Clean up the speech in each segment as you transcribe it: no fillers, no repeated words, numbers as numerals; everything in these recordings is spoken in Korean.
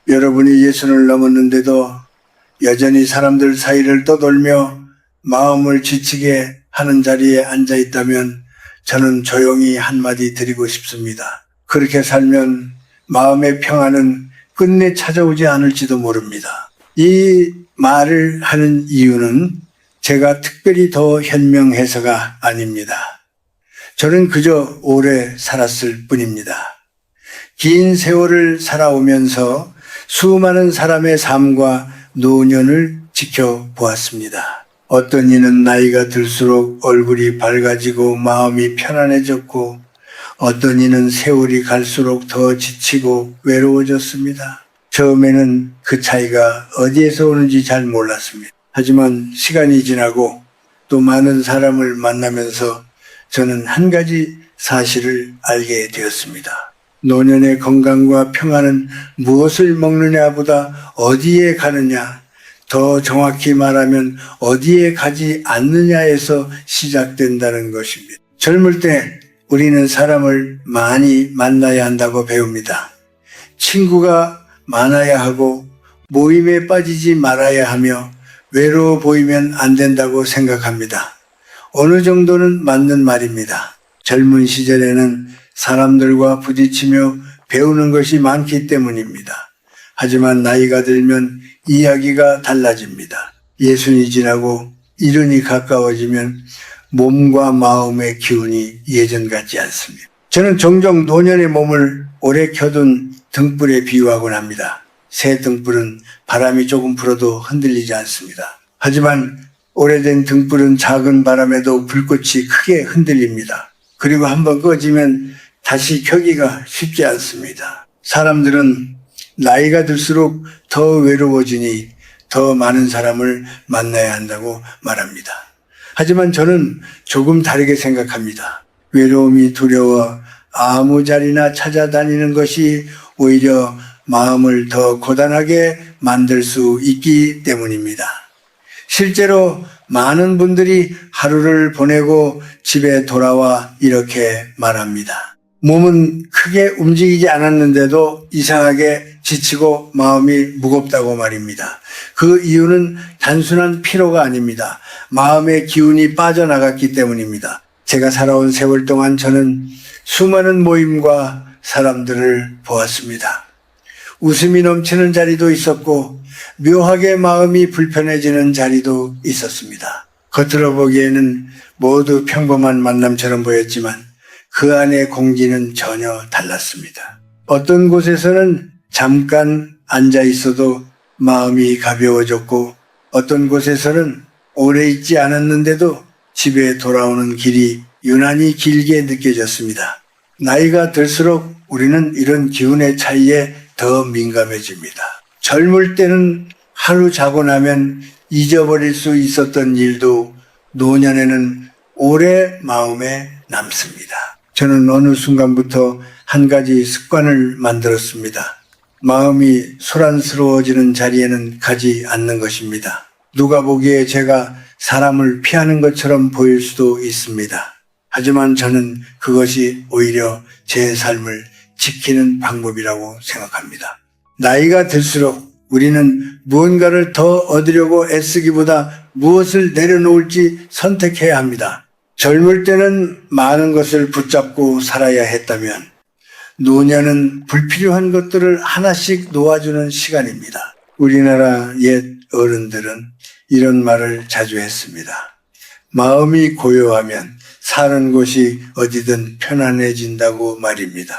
여러분이 예순을 넘었는데도 여전히 사람들 사이를 떠돌며 마음을 지치게 하는 자리에 앉아 있다면 저는 조용히 한마디 드리고 싶습니다. 그렇게 살면 마음의 평안은 끝내 찾아오지 않을지도 모릅니다. 이 말을 하는 이유는 제가 특별히 더 현명해서가 아닙니다. 저는 그저 오래 살았을 뿐입니다. 긴 세월을 살아오면서 수많은 사람의 삶과 노년을 지켜보았습니다. 어떤 이는 나이가 들수록 얼굴이 밝아지고 마음이 편안해졌고 어떤 이는 세월이 갈수록 더 지치고 외로워졌습니다. 처음에는 그 차이가 어디에서 오는지 잘 몰랐습니다. 하지만 시간이 지나고 또 많은 사람을 만나면서 저는 한 가지 사실을 알게 되었습니다. 노년의 건강과 평안은 무엇을 먹느냐보다 어디에 가느냐, 더 정확히 말하면 어디에 가지 않느냐에서 시작된다는 것입니다. 젊을 때 우리는 사람을 많이 만나야 한다고 배웁니다. 친구가 많아야 하고 모임에 빠지지 말아야 하며 외로워 보이면 안 된다고 생각합니다. 어느 정도는 맞는 말입니다. 젊은 시절에는 사람들과 부딪히며 배우는 것이 많기 때문입니다. 하지만 나이가 들면 이야기가 달라집니다. 예순이 지나고 일흔이 가까워지면 몸과 마음의 기운이 예전 같지 않습니다. 저는 종종 노년의 몸을 오래 켜둔 등불에 비유하곤 합니다. 새 등불은 바람이 조금 불어도 흔들리지 않습니다. 하지만 오래된 등불은 작은 바람에도 불꽃이 크게 흔들립니다. 그리고 한번 꺼지면 다시 켜기가 쉽지 않습니다. 사람들은 나이가 들수록 더 외로워지니 더 많은 사람을 만나야 한다고 말합니다. 하지만 저는 조금 다르게 생각합니다. 외로움이 두려워 아무 자리나 찾아다니는 것이 오히려 마음을 더 고단하게 만들 수 있기 때문입니다. 실제로 많은 분들이 하루를 보내고 집에 돌아와 이렇게 말합니다. 몸은 크게 움직이지 않았는데도 이상하게 지치고 마음이 무겁다고 말입니다. 그 이유는 단순한 피로가 아닙니다. 마음의 기운이 빠져나갔기 때문입니다. 제가 살아온 세월 동안 저는 수많은 모임과 사람들을 보았습니다. 웃음이 넘치는 자리도 있었고 묘하게 마음이 불편해지는 자리도 있었습니다. 겉으로 보기에는 모두 평범한 만남처럼 보였지만 그 안의 공기는 전혀 달랐습니다. 어떤 곳에서는 잠깐 앉아 있어도 마음이 가벼워졌고 어떤 곳에서는 오래 있지 않았는데도 집에 돌아오는 길이 유난히 길게 느껴졌습니다. 나이가 들수록 우리는 이런 기운의 차이에 더 민감해집니다. 젊을 때는 하루 자고 나면 잊어버릴 수 있었던 일도 노년에는 오래 마음에 남습니다. 저는 어느 순간부터 한 가지 습관을 만들었습니다. 마음이 소란스러워지는 자리에는 가지 않는 것입니다. 누가 보기에 제가 사람을 피하는 것처럼 보일 수도 있습니다. 하지만 저는 그것이 오히려 제 삶을 지키는 방법이라고 생각합니다. 나이가 들수록 우리는 무언가를 더 얻으려고 애쓰기보다 무엇을 내려놓을지 선택해야 합니다. 젊을 때는 많은 것을 붙잡고 살아야 했다면 노년은 불필요한 것들을 하나씩 놓아주는 시간입니다. 우리나라 옛 어른들은 이런 말을 자주 했습니다. 마음이 고요하면 사는 곳이 어디든 편안해진다고 말입니다.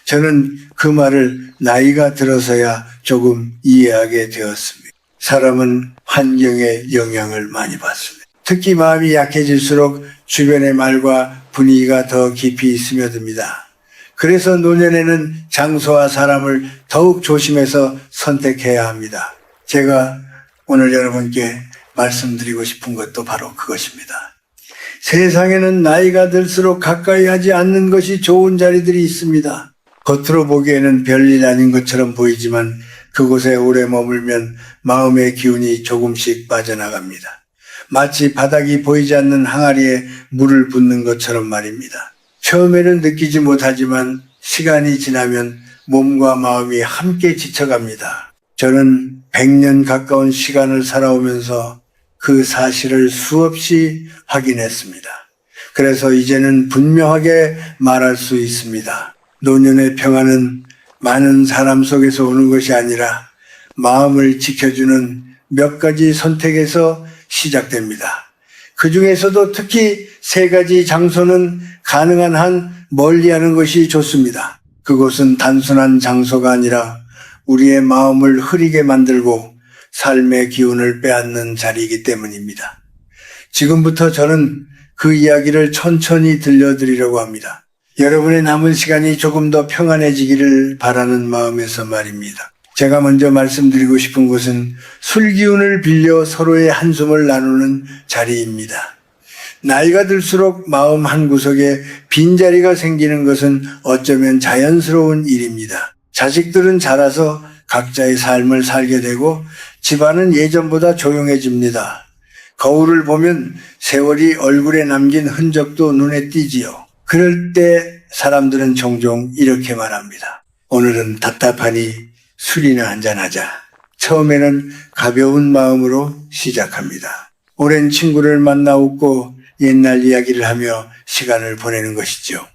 저는 그 말을 나이가 들어서야 조금 이해하게 되었습니다. 사람은 환경의 영향을 많이 받습니다. 특히 마음이 약해질수록 주변의 말과 분위기가 더 깊이 스며듭니다. 그래서 노년에는 장소와 사람을 더욱 조심해서 선택해야 합니다. 제가 오늘 여러분께 말씀드리고 싶은 것도 바로 그것입니다. 세상에는 나이가 들수록 가까이 하지 않는 것이 좋은 자리들이 있습니다. 겉으로 보기에는 별일 아닌 것처럼 보이지만 그곳에 오래 머물면 마음의 기운이 조금씩 빠져나갑니다. 마치 바닥이 보이지 않는 항아리에 물을 붓는 것처럼 말입니다. 처음에는 느끼지 못하지만 시간이 지나면 몸과 마음이 함께 지쳐갑니다. 저는 100년 가까운 시간을 살아오면서 그 사실을 수없이 확인했습니다. 그래서 이제는 분명하게 말할 수 있습니다. 노년의 평화는 많은 사람 속에서 오는 것이 아니라 마음을 지켜주는 몇 가지 선택에서 시작됩니다. 그 중에서도 특히 3가지 장소는 가능한 한 멀리하는 것이 좋습니다. 그곳은 단순한 장소가 아니라 우리의 마음을 흐리게 만들고 삶의 기운을 빼앗는 자리이기 때문입니다. 지금부터 저는 그 이야기를 천천히 들려드리려고 합니다. 여러분의 남은 시간이 조금 더 평안해지기를 바라는 마음에서 말입니다. 제가 먼저 말씀드리고 싶은 것은 술 기운을 빌려 서로의 한숨을 나누는 자리입니다. 나이가 들수록 마음 한구석에 빈자리가 생기는 것은 어쩌면 자연스러운 일입니다. 자식들은 자라서 각자의 삶을 살게 되고 집안은 예전보다 조용해집니다. 거울을 보면 세월이 얼굴에 남긴 흔적도 눈에 띄지요. 그럴 때 사람들은 종종 이렇게 말합니다. 오늘은 답답하니 술이나 한잔하자. 처음에는 가벼운 마음으로 시작합니다. 오랜 친구를 만나 웃고 옛날 이야기를 하며 시간을 보내는 것이죠.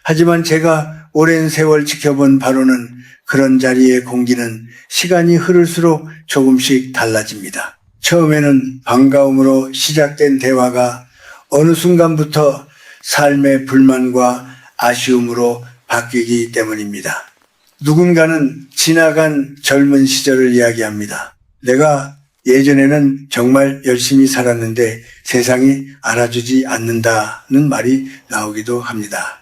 하지만 제가 오랜 세월 지켜본 바로는 그런 자리의 공기는 시간이 흐를수록 조금씩 달라집니다. 처음에는 반가움으로 시작된 대화가 어느 순간부터 삶의 불만과 아쉬움으로 바뀌기 때문입니다. 누군가는 지나간 젊은 시절을 이야기합니다. 내가 예전에는 정말 열심히 살았는데 세상이 알아주지 않는다는 말이 나오기도 합니다.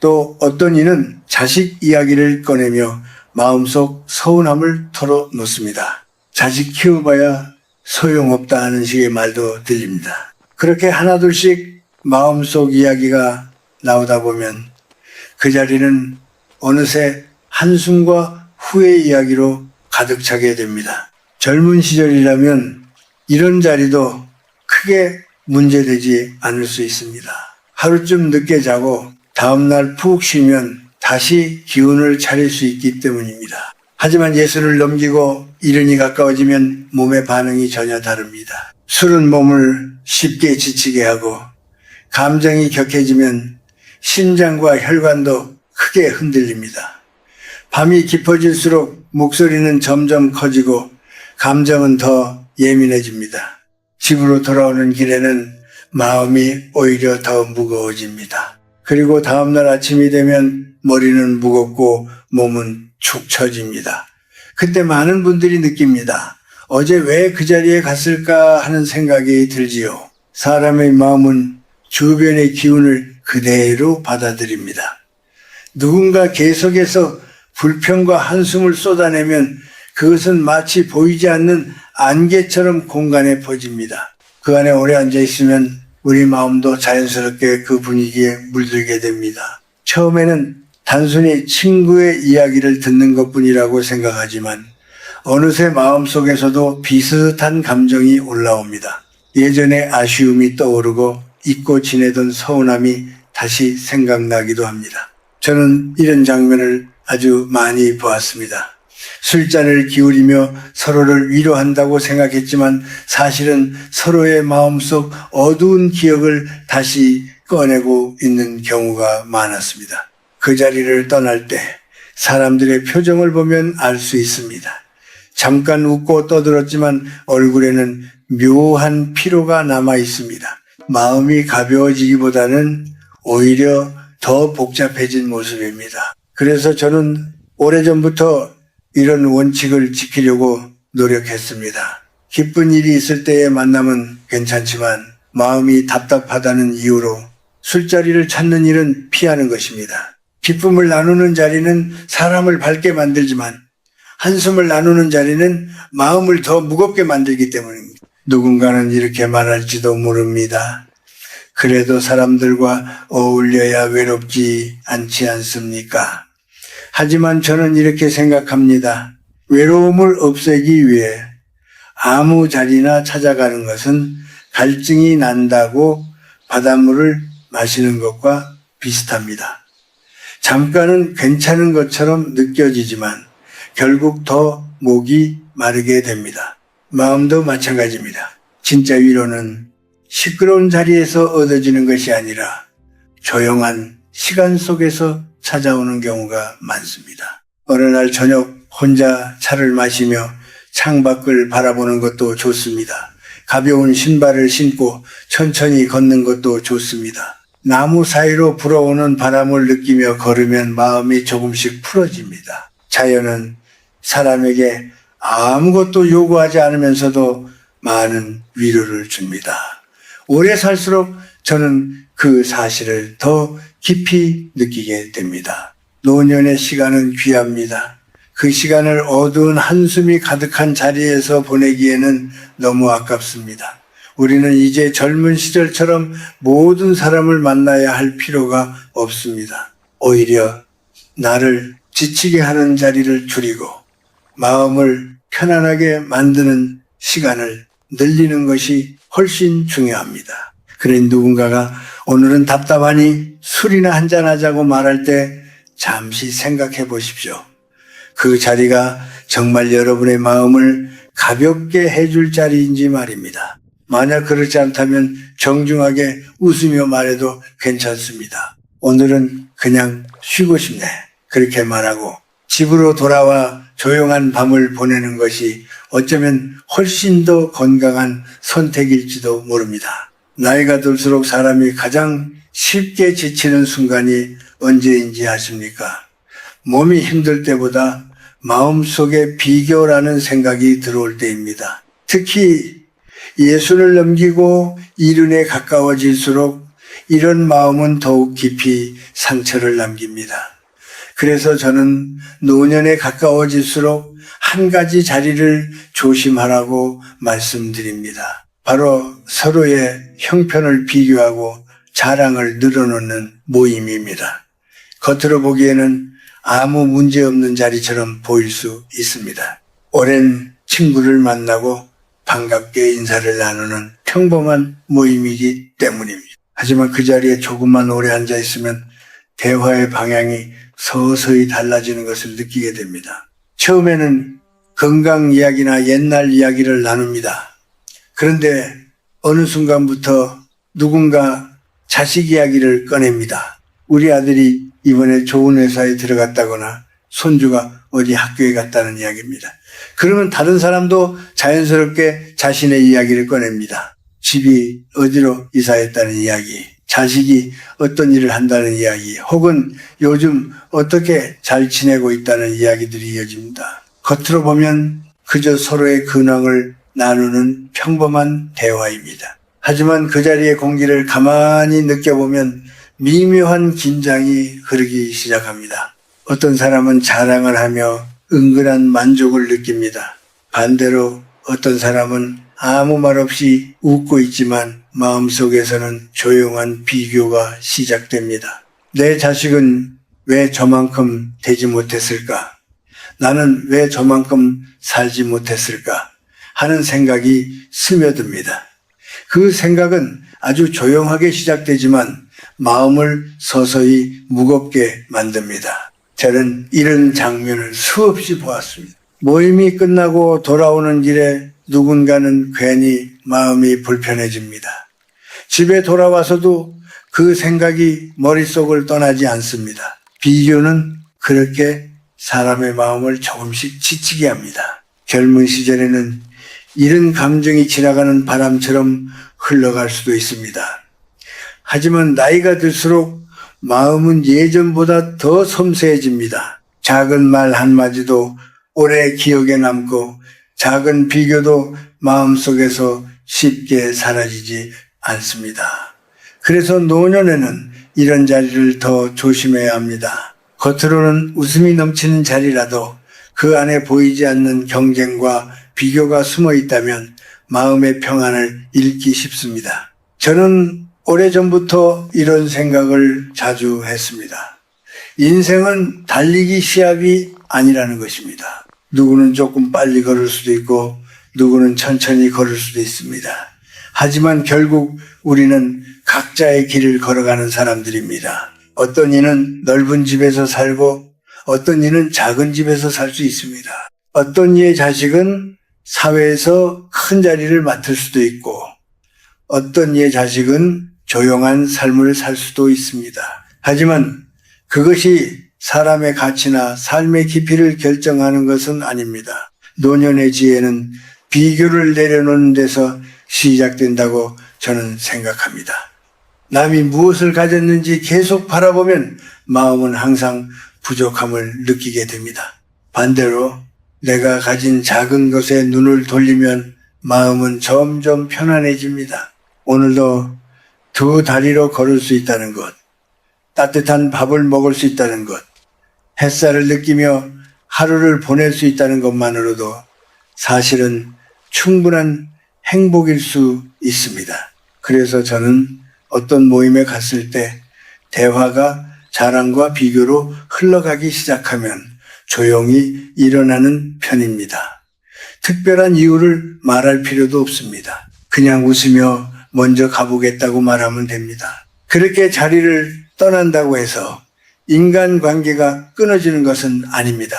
또 어떤 이는 자식 이야기를 꺼내며 마음속 서운함을 털어놓습니다. 자식 키워봐야 소용없다 하는 식의 말도 들립니다. 그렇게 하나둘씩 마음속 이야기가 나오다 보면 그 자리는 어느새 한숨과 후회 이야기로 가득 차게 됩니다. 젊은 시절이라면 이런 자리도 크게 문제되지 않을 수 있습니다. 하루쯤 늦게 자고 다음날 푹 쉬면 다시 기운을 차릴 수 있기 때문입니다. 하지만 예술을 넘기고 이른이 가까워지면 몸의 반응이 전혀 다릅니다. 술은 몸을 쉽게 지치게 하고 감정이 격해지면 심장과 혈관도 크게 흔들립니다. 밤이 깊어질수록 목소리는 점점 커지고 감정은 더 예민해집니다. 집으로 돌아오는 길에는 마음이 오히려 더 무거워집니다. 그리고 다음날 아침이 되면 머리는 무겁고 몸은 축 처집니다. 그때 많은 분들이 느낍니다. 어제 왜 그 자리에 갔을까 하는 생각이 들지요. 사람의 마음은 주변의 기운을 그대로 받아들입니다. 누군가 계속해서 불평과 한숨을 쏟아내면 그것은 마치 보이지 않는 안개처럼 공간에 퍼집니다. 그 안에 오래 앉아 있으면 우리 마음도 자연스럽게 그 분위기에 물들게 됩니다. 처음에는 단순히 친구의 이야기를 듣는 것뿐이라고 생각하지만 어느새 마음속에서도 비슷한 감정이 올라옵니다. 예전의 아쉬움이 떠오르고 잊고 지내던 서운함이 다시 생각나기도 합니다. 저는 이런 장면을 아주 많이 보았습니다. 술잔을 기울이며 서로를 위로한다고 생각했지만 사실은 서로의 마음속 어두운 기억을 다시 꺼내고 있는 경우가 많았습니다. 그 자리를 떠날 때 사람들의 표정을 보면 알 수 있습니다. 잠깐 웃고 떠들었지만 얼굴에는 묘한 피로가 남아 있습니다. 마음이 가벼워지기보다는 오히려 더 복잡해진 모습입니다. 그래서 저는 오래전부터 이런 원칙을 지키려고 노력했습니다. 기쁜 일이 있을 때의 만남은 괜찮지만 마음이 답답하다는 이유로 술자리를 찾는 일은 피하는 것입니다. 기쁨을 나누는 자리는 사람을 밝게 만들지만 한숨을 나누는 자리는 마음을 더 무겁게 만들기 때문입니다. 누군가는 이렇게 말할지도 모릅니다. 그래도 사람들과 어울려야 외롭지 않지 않습니까? 하지만 저는 이렇게 생각합니다. 외로움을 없애기 위해 아무 자리나 찾아가는 것은 갈증이 난다고 바닷물을 마시는 것과 비슷합니다. 잠깐은 괜찮은 것처럼 느껴지지만 결국 더 목이 마르게 됩니다. 마음도 마찬가지입니다. 진짜 위로는 시끄러운 자리에서 얻어지는 것이 아니라 조용한 시간 속에서 찾아오는 경우가 많습니다. 어느 날 저녁 혼자 차를 마시며 창밖을 바라보는 것도 좋습니다. 가벼운 신발을 신고 천천히 걷는 것도 좋습니다. 나무 사이로 불어오는 바람을 느끼며 걸으면 마음이 조금씩 풀어집니다. 자연은 사람에게 아무것도 요구하지 않으면서도 많은 위로를 줍니다. 오래 살수록 저는 그 사실을 더 깊이 느끼게 됩니다. 노년의 시간은 귀합니다. 그 시간을 어두운 한숨이 가득한 자리에서 보내기에는 너무 아깝습니다. 우리는 이제 젊은 시절처럼 모든 사람을 만나야 할 필요가 없습니다. 오히려 나를 지치게 하는 자리를 줄이고 마음을 편안하게 만드는 시간을 늘리는 것이 훨씬 중요합니다. 그래 누군가가 오늘은 답답하니 술이나 한잔하자고 말할 때 잠시 생각해 보십시오. 그 자리가 정말 여러분의 마음을 가볍게 해줄 자리인지 말입니다. 만약 그렇지 않다면 정중하게 웃으며 말해도 괜찮습니다. 오늘은 그냥 쉬고 싶네. 그렇게 말하고 집으로 돌아와 조용한 밤을 보내는 것이 어쩌면 훨씬 더 건강한 선택일지도 모릅니다. 나이가 들수록 사람이 가장 쉽게 지치는 순간이 언제인지 아십니까? 몸이 힘들 때보다 마음속에 비교라는 생각이 들어올 때입니다. 특히 예순을 넘기고 이른에 가까워질수록 이런 마음은 더욱 깊이 상처를 남깁니다. 그래서 저는 노년에 가까워질수록 한 가지 자리를 조심하라고 말씀드립니다. 바로 서로의 형편을 비교하고 자랑을 늘어놓는 모임입니다. 겉으로 보기에는 아무 문제 없는 자리처럼 보일 수 있습니다. 오랜 친구를 만나고 반갑게 인사를 나누는 평범한 모임이기 때문입니다. 하지만 그 자리에 조금만 오래 앉아 있으면 대화의 방향이 서서히 달라지는 것을 느끼게 됩니다. 처음에는 건강 이야기나 옛날 이야기를 나눕니다. 그런데 어느 순간부터 누군가 자식 이야기를 꺼냅니다. 우리 아들이 이번에 좋은 회사에 들어갔다거나 손주가 어디 학교에 갔다는 이야기입니다. 그러면 다른 사람도 자연스럽게 자신의 이야기를 꺼냅니다. 집이 어디로 이사했다는 이야기, 자식이 어떤 일을 한다는 이야기, 혹은 요즘 어떻게 잘 지내고 있다는 이야기들이 이어집니다. 겉으로 보면 그저 서로의 근황을 나누는 평범한 대화입니다. 하지만 그 자리의 공기를 가만히 느껴보면 미묘한 긴장이 흐르기 시작합니다. 어떤 사람은 자랑을 하며 은근한 만족을 느낍니다. 반대로 어떤 사람은 아무 말 없이 웃고 있지만 마음속에서는 조용한 비교가 시작됩니다. 내 자식은 왜 저만큼 되지 못했을까? 나는 왜 저만큼 살지 못했을까? 하는 생각이 스며듭니다. 그 생각은 아주 조용하게 시작되지만 마음을 서서히 무겁게 만듭니다. 저는 이런 장면을 수없이 보았습니다. 모임이 끝나고 돌아오는 길에 누군가는 괜히 마음이 불편해집니다. 집에 돌아와서도 그 생각이 머릿속을 떠나지 않습니다. 비교는 그렇게 사람의 마음을 조금씩 지치게 합니다. 젊은 시절에는 이런 감정이 지나가는 바람처럼 흘러갈 수도 있습니다. 하지만 나이가 들수록 마음은 예전보다 더 섬세해집니다. 작은 말 한마디도 오래 기억에 남고 작은 비교도 마음속에서 쉽게 사라지지 않습니다. 그래서 노년에는 이런 자리를 더 조심해야 합니다. 겉으로는 웃음이 넘치는 자리라도 그 안에 보이지 않는 경쟁과 비교가 숨어 있다면 마음의 평안을 잃기 쉽습니다. 저는 오래전부터 이런 생각을 자주 했습니다. 인생은 달리기 시합이 아니라는 것입니다. 누구는 조금 빨리 걸을 수도 있고 누구는 천천히 걸을 수도 있습니다. 하지만 결국 우리는 각자의 길을 걸어가는 사람들입니다. 어떤 이는 넓은 집에서 살고 어떤 이는 작은 집에서 살 수 있습니다. 어떤 이의 자식은 사회에서 큰 자리를 맡을 수도 있고 어떤 이의 자식은 조용한 삶을 살 수도 있습니다. 하지만 그것이 사람의 가치나 삶의 깊이를 결정하는 것은 아닙니다. 노년의 지혜는 비교를 내려놓는 데서 시작된다고 저는 생각합니다. 남이 무엇을 가졌는지 계속 바라보면 마음은 항상 부족함을 느끼게 됩니다. 반대로 내가 가진 작은 것에 눈을 돌리면 마음은 점점 편안해집니다. 오늘도 두 다리로 걸을 수 있다는 것, 따뜻한 밥을 먹을 수 있다는 것, 햇살을 느끼며 하루를 보낼 수 있다는 것만으로도 사실은 충분한 행복일 수 있습니다. 그래서 저는 어떤 모임에 갔을 때 대화가 자랑과 비교로 흘러가기 시작하면 조용히 일어나는 편입니다. 특별한 이유를 말할 필요도 없습니다. 그냥 웃으며 먼저 가보겠다고 말하면 됩니다. 그렇게 자리를 떠난다고 해서 인간관계가 끊어지는 것은 아닙니다.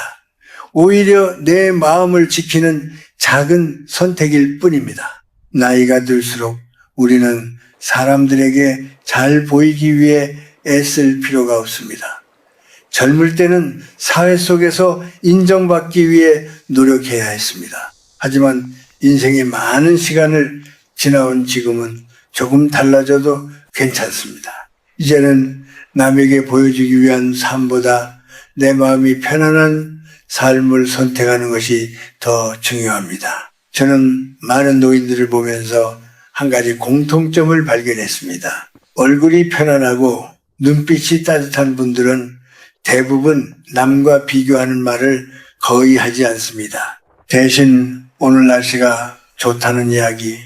오히려 내 마음을 지키는 작은 선택일 뿐입니다. 나이가 들수록 우리는 사람들에게 잘 보이기 위해 애쓸 필요가 없습니다. 젊을 때는 사회 속에서 인정받기 위해 노력해야 했습니다. 하지만 인생의 많은 시간을 지나온 지금은 조금 달라져도 괜찮습니다. 이제는 남에게 보여주기 위한 삶보다 내 마음이 편안한 삶을 선택하는 것이 더 중요합니다. 저는 많은 노인들을 보면서 한 가지 공통점을 발견했습니다. 얼굴이 편안하고 눈빛이 따뜻한 분들은 대부분 남과 비교하는 말을 거의 하지 않습니다. 대신 오늘 날씨가 좋다는 이야기,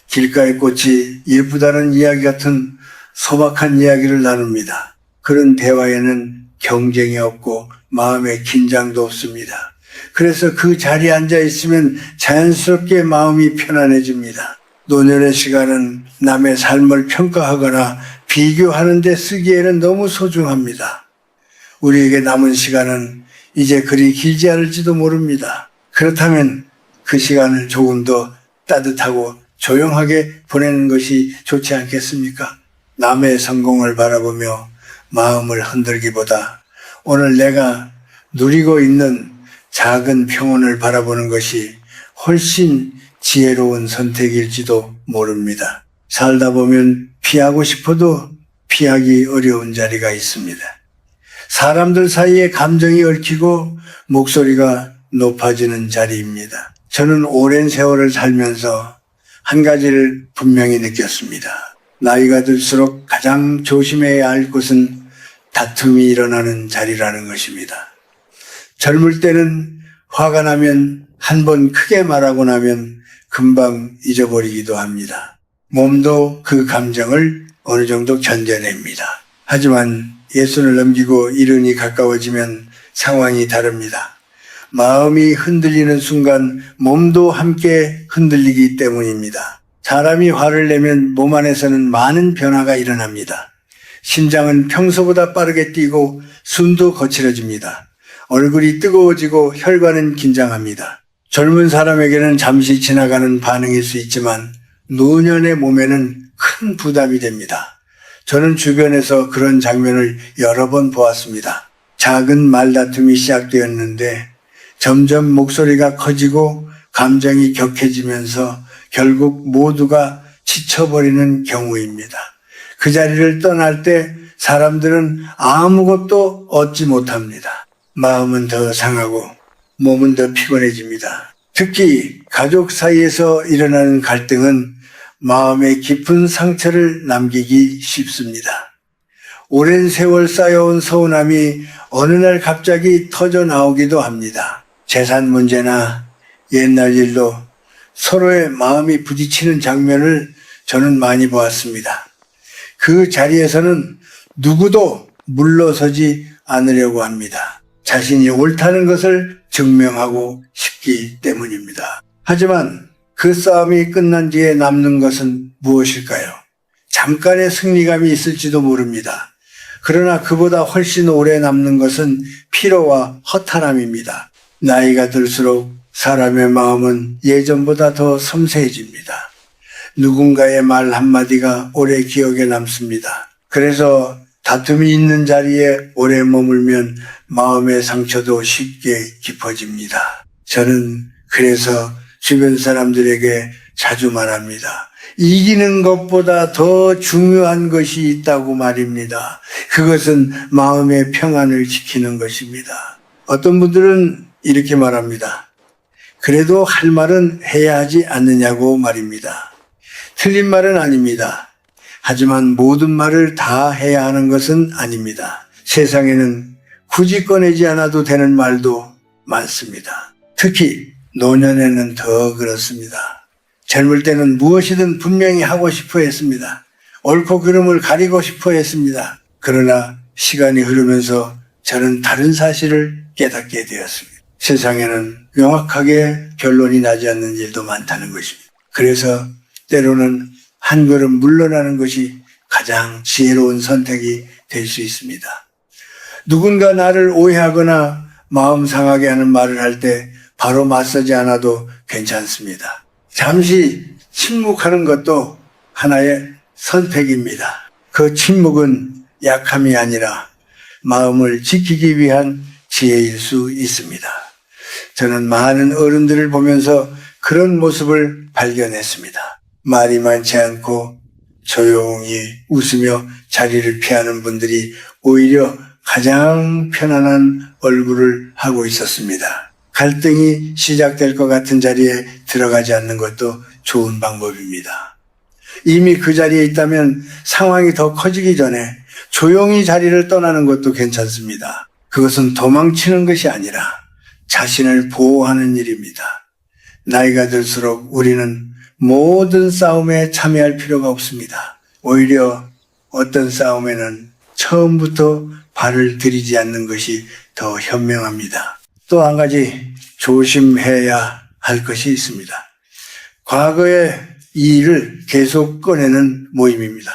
길가의 꽃이 예쁘다는 이야기 같은 소박한 이야기를 나눕니다. 그런 대화에는 경쟁이 없고 마음에 긴장도 없습니다. 그래서 그 자리에 앉아 있으면 자연스럽게 마음이 편안해집니다. 노년의 시간은 남의 삶을 평가하거나 비교하는 데 쓰기에는 너무 소중합니다. 우리에게 남은 시간은 이제 그리 길지 않을지도 모릅니다. 그렇다면 그 시간을 조금 더 따뜻하고 조용하게 보내는 것이 좋지 않겠습니까? 남의 성공을 바라보며 마음을 흔들기보다 오늘 내가 누리고 있는 작은 평온을 바라보는 것이 훨씬 지혜로운 선택일지도 모릅니다. 살다 보면 피하고 싶어도 피하기 어려운 자리가 있습니다. 사람들 사이에 감정이 얽히고 목소리가 높아지는 자리입니다. 저는 오랜 세월을 살면서 한 가지를 분명히 느꼈습니다. 나이가 들수록 가장 조심해야 할 곳은 다툼이 일어나는 자리라는 것입니다. 젊을 때는 화가 나면 한 번 크게 말하고 나면 금방 잊어버리기도 합니다. 몸도 그 감정을 어느 정도 견뎌냅니다. 하지만 예순을 넘기고 이른이 가까워지면 상황이 다릅니다. 마음이 흔들리는 순간 몸도 함께 흔들리기 때문입니다. 사람이 화를 내면 몸 안에서는 많은 변화가 일어납니다. 심장은 평소보다 빠르게 뛰고 숨도 거칠어집니다. 얼굴이 뜨거워지고 혈관은 긴장합니다. 젊은 사람에게는 잠시 지나가는 반응일 수 있지만 노년의 몸에는 큰 부담이 됩니다. 저는 주변에서 그런 장면을 여러 번 보았습니다. 작은 말다툼이 시작되었는데 점점 목소리가 커지고 감정이 격해지면서 결국 모두가 지쳐버리는 경우입니다. 그 자리를 떠날 때 사람들은 아무것도 얻지 못합니다. 마음은 더 상하고 몸은 더 피곤해집니다. 특히 가족 사이에서 일어나는 갈등은 마음에 깊은 상처를 남기기 쉽습니다. 오랜 세월 쌓여온 서운함이 어느 날 갑자기 터져 나오기도 합니다. 재산 문제나 옛날 일로 서로의 마음이 부딪히는 장면을 저는 많이 보았습니다. 그 자리에서는 누구도 물러서지 않으려고 합니다. 자신이 옳다는 것을 증명하고 싶기 때문입니다. 하지만 그 싸움이 끝난 뒤에 남는 것은 무엇일까요? 잠깐의 승리감이 있을지도 모릅니다. 그러나 그보다 훨씬 오래 남는 것은 피로와 허탈함입니다. 나이가 들수록 사람의 마음은 예전보다 더 섬세해집니다. 누군가의 말 한마디가 오래 기억에 남습니다. 그래서 다툼이 있는 자리에 오래 머물면 마음의 상처도 쉽게 깊어집니다. 저는 그래서 주변 사람들에게 자주 말합니다. 이기는 것보다 더 중요한 것이 있다고 말입니다. 그것은 마음의 평안을 지키는 것입니다. 어떤 분들은 이렇게 말합니다. 그래도 할 말은 해야 하지 않느냐고 말입니다. 틀린 말은 아닙니다. 하지만 모든 말을 다 해야 하는 것은 아닙니다. 세상에는 굳이 꺼내지 않아도 되는 말도 많습니다. 특히 노년에는 더 그렇습니다. 젊을 때는 무엇이든 분명히 하고 싶어 했습니다. 옳고 그름을 가리고 싶어 했습니다. 그러나 시간이 흐르면서 저는 다른 사실을 깨닫게 되었습니다. 세상에는 명확하게 결론이 나지 않는 일도 많다는 것입니다. 그래서 때로는 한 걸음 물러나는 것이 가장 지혜로운 선택이 될 수 있습니다. 누군가 나를 오해하거나 마음 상하게 하는 말을 할 때 바로 맞서지 않아도 괜찮습니다. 잠시 침묵하는 것도 하나의 선택입니다. 그 침묵은 약함이 아니라 마음을 지키기 위한 지혜일 수 있습니다. 저는 많은 어른들을 보면서 그런 모습을 발견했습니다. 말이 많지 않고 조용히 웃으며 자리를 피하는 분들이 오히려 가장 편안한 얼굴을 하고 있었습니다. 갈등이 시작될 것 같은 자리에 들어가지 않는 것도 좋은 방법입니다. 이미 그 자리에 있다면 상황이 더 커지기 전에 조용히 자리를 떠나는 것도 괜찮습니다. 그것은 도망치는 것이 아니라 자신을 보호하는 일입니다. 나이가 들수록 우리는 모든 싸움에 참여할 필요가 없습니다. 오히려 어떤 싸움에는 처음부터 발을 들이지 않는 것이 더 현명합니다. 또 한 가지 조심해야 할 것이 있습니다. 과거의 이 일을 계속 꺼내는 모임입니다.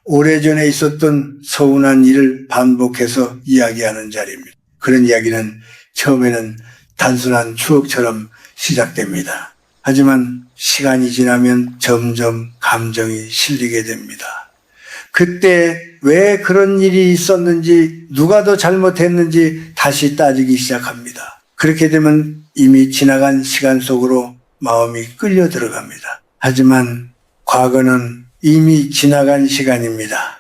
오래전에 있었던 서운한 일을 반복해서 이야기하는 자리입니다. 그런 이야기는 처음에는 단순한 추억처럼 시작됩니다. 하지만 시간이 지나면 점점 감정이 실리게 됩니다. 그때 왜 그런 일이 있었는지, 누가 더 잘못했는지 다시 따지기 시작합니다. 그렇게 되면 이미 지나간 시간 속으로 마음이 끌려 들어갑니다. 하지만 과거는 이미 지나간 시간입니다.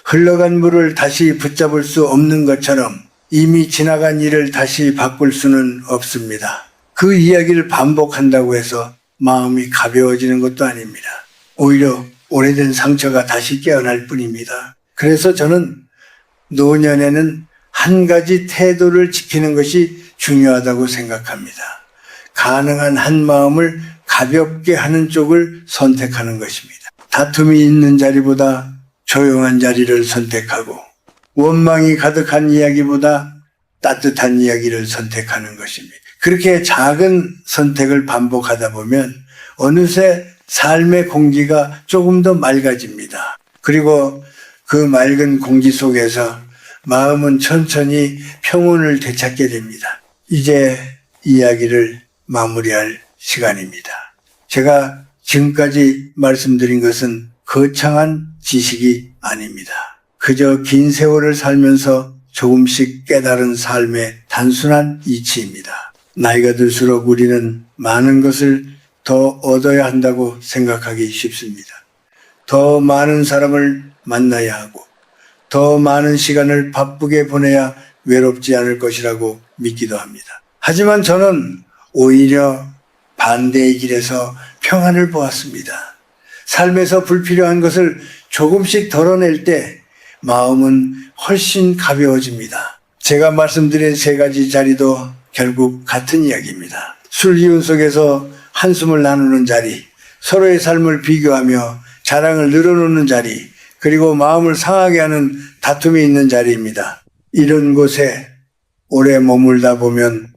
흘러간 물을 다시 붙잡을 수 없는 것처럼 이미 지나간 일을 다시 바꿀 수는 없습니다. 그 이야기를 반복한다고 해서 마음이 가벼워지는 것도 아닙니다. 오히려 오래된 상처가 다시 깨어날 뿐입니다. 그래서 저는 노년에는 한 가지 태도를 지키는 것이 중요하다고 생각합니다. 가능한 한 마음을 가볍게 하는 쪽을 선택하는 것입니다. 다툼이 있는 자리보다 조용한 자리를 선택하고 원망이 가득한 이야기보다 따뜻한 이야기를 선택하는 것입니다. 그렇게 작은 선택을 반복하다 보면 어느새 삶의 공기가 조금 더 맑아집니다. 그리고 그 맑은 공기 속에서 마음은 천천히 평온을 되찾게 됩니다. 이제 이야기를 마무리할 시간입니다. 제가 지금까지 말씀드린 것은 거창한 지식이 아닙니다. 그저 긴 세월을 살면서 조금씩 깨달은 삶의 단순한 이치입니다. 나이가 들수록 우리는 많은 것을 더 얻어야 한다고 생각하기 쉽습니다. 더 많은 사람을 만나야 하고 더 많은 시간을 바쁘게 보내야 외롭지 않을 것이라고 믿기도 합니다. 하지만 저는 오히려 반대의 길에서 평안을 보았습니다. 삶에서 불필요한 것을 조금씩 덜어낼 때 마음은 훨씬 가벼워집니다. 제가 말씀드린 세 가지 자리도 결국 같은 이야기입니다. 술기운 속에서 한숨을 나누는 자리, 서로의 삶을 비교하며 자랑을 늘어놓는 자리, 그리고 마음을 상하게 하는 다툼이 있는 자리입니다. 이런 곳에 오래 머물다 보면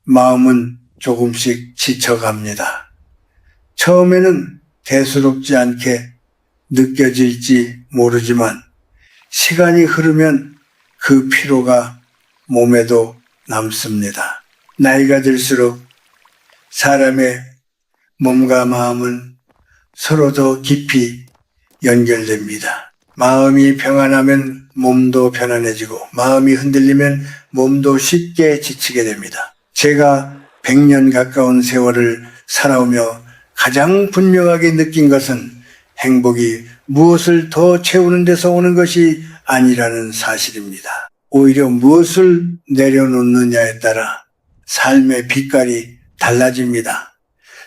마음은 조금씩 지쳐갑니다. 처음에는 대수롭지 않게 느껴질지 모르지만 시간이 흐르면 그 피로가 몸에도 남습니다. 나이가 들수록 사람의 몸과 마음은 서로 더 깊이 연결됩니다. 마음이 평안하면 몸도 편안해지고 마음이 흔들리면 몸도 쉽게 지치게 됩니다. 제가 100년 가까운 세월을 살아오며 가장 분명하게 느낀 것은 행복이 무엇을 더 채우는 데서 오는 것이 아니라는 사실입니다. 오히려 무엇을 내려놓느냐에 따라 삶의 빛깔이 달라집니다.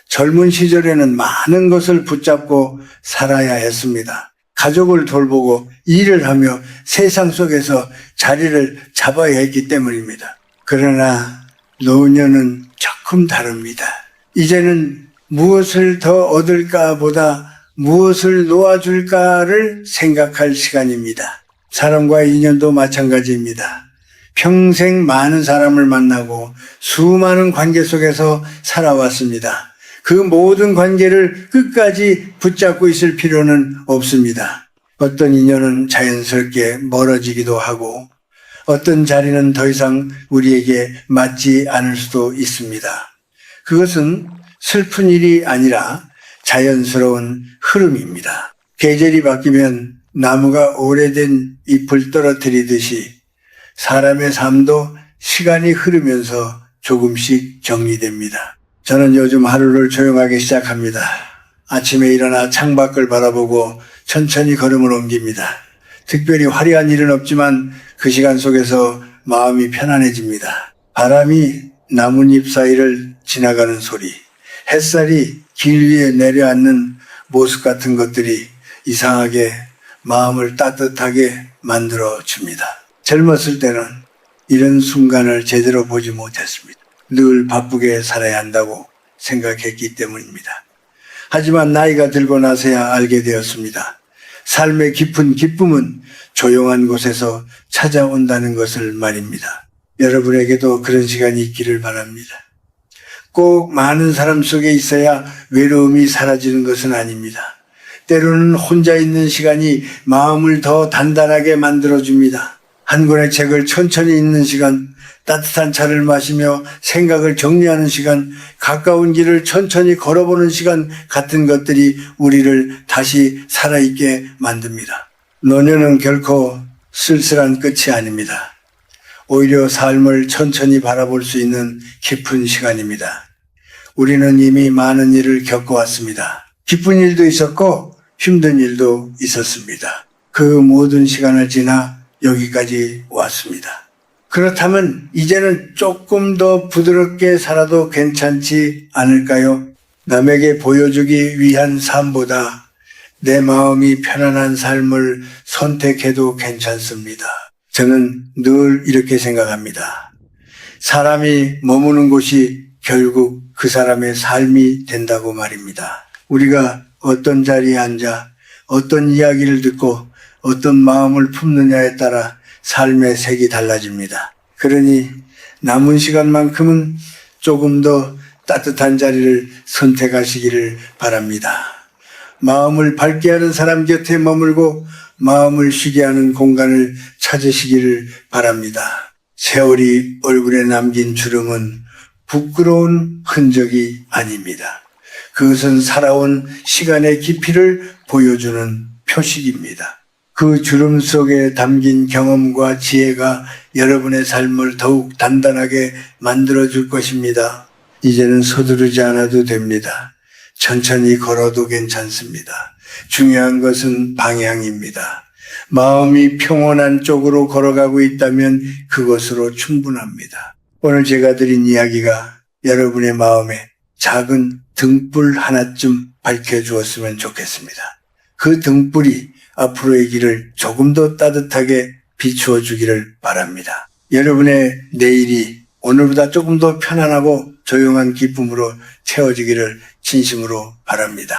젊은 시절에는 많은 것을 붙잡고 살아야 했습니다. 가족을 돌보고 일을 하며 세상 속에서 자리를 잡아야 했기 때문입니다. 그러나 노년은 조금 다릅니다. 이제는 무엇을 더 얻을까 보다 무엇을 놓아줄까를 생각할 시간입니다. 사람과의 인연도 마찬가지입니다. 평생 많은 사람을 만나고 수많은 관계 속에서 살아왔습니다. 그 모든 관계를 끝까지 붙잡고 있을 필요는 없습니다. 어떤 인연은 자연스럽게 멀어지기도 하고 어떤 자리는 더 이상 우리에게 맞지 않을 수도 있습니다. 그것은 슬픈 일이 아니라 자연스러운 흐름입니다. 계절이 바뀌면 나무가 오래된 잎을 떨어뜨리듯이 사람의 삶도 시간이 흐르면서 조금씩 정리됩니다. 저는 요즘 하루를 조용하게 시작합니다. 아침에 일어나 창밖을 바라보고 천천히 걸음을 옮깁니다. 특별히 화려한 일은 없지만 그 시간 속에서 마음이 편안해집니다. 바람이 나뭇잎 사이를 지나가는 소리, 햇살이 길 위에 내려앉는 모습 같은 것들이 이상하게 마음을 따뜻하게 만들어 줍니다. 젊었을 때는 이런 순간을 제대로 보지 못했습니다. 늘 바쁘게 살아야 한다고 생각했기 때문입니다. 하지만 나이가 들고 나서야 알게 되었습니다. 삶의 깊은 기쁨은 조용한 곳에서 찾아온다는 것을 말입니다. 여러분에게도 그런 시간이 있기를 바랍니다. 꼭 많은 사람 속에 있어야 외로움이 사라지는 것은 아닙니다. 때로는 혼자 있는 시간이 마음을 더 단단하게 만들어줍니다. 한 권의 책을 천천히 읽는 시간, 따뜻한 차를 마시며 생각을 정리하는 시간, 가까운 길을 천천히 걸어보는 시간 같은 것들이 우리를 다시 살아있게 만듭니다. 노년은 결코 쓸쓸한 끝이 아닙니다. 오히려 삶을 천천히 바라볼 수 있는 깊은 시간입니다. 우리는 이미 많은 일을 겪어왔습니다. 기쁜 일도 있었고 힘든 일도 있었습니다. 그 모든 시간을 지나 여기까지 왔습니다. 그렇다면 이제는 조금 더 부드럽게 살아도 괜찮지 않을까요? 남에게 보여주기 위한 삶보다 내 마음이 편안한 삶을 선택해도 괜찮습니다. 저는 늘 이렇게 생각합니다. 사람이 머무는 곳이 결국 그 사람의 삶이 된다고 말입니다. 우리가 어떤 자리에 앉아 어떤 이야기를 듣고 어떤 마음을 품느냐에 따라 삶의 색이 달라집니다. 그러니 남은 시간만큼은 조금 더 따뜻한 자리를 선택하시기를 바랍니다. 마음을 밝게 하는 사람 곁에 머물고 마음을 쉬게 하는 공간을 찾으시기를 바랍니다. 세월이 얼굴에 남긴 주름은 부끄러운 흔적이 아닙니다. 그것은 살아온 시간의 깊이를 보여주는 표식입니다. 그 주름 속에 담긴 경험과 지혜가 여러분의 삶을 더욱 단단하게 만들어줄 것입니다. 이제는 서두르지 않아도 됩니다. 천천히 걸어도 괜찮습니다. 중요한 것은 방향입니다. 마음이 평온한 쪽으로 걸어가고 있다면 그것으로 충분합니다. 오늘 제가 드린 이야기가 여러분의 마음에 작은 등불 하나쯤 밝혀주었으면 좋겠습니다. 그 등불이 앞으로의 길을 조금 더 따뜻하게 비추어 주기를 바랍니다. 여러분의 내일이 오늘보다 조금 더 편안하고 조용한 기쁨으로 채워지기를 진심으로 바랍니다.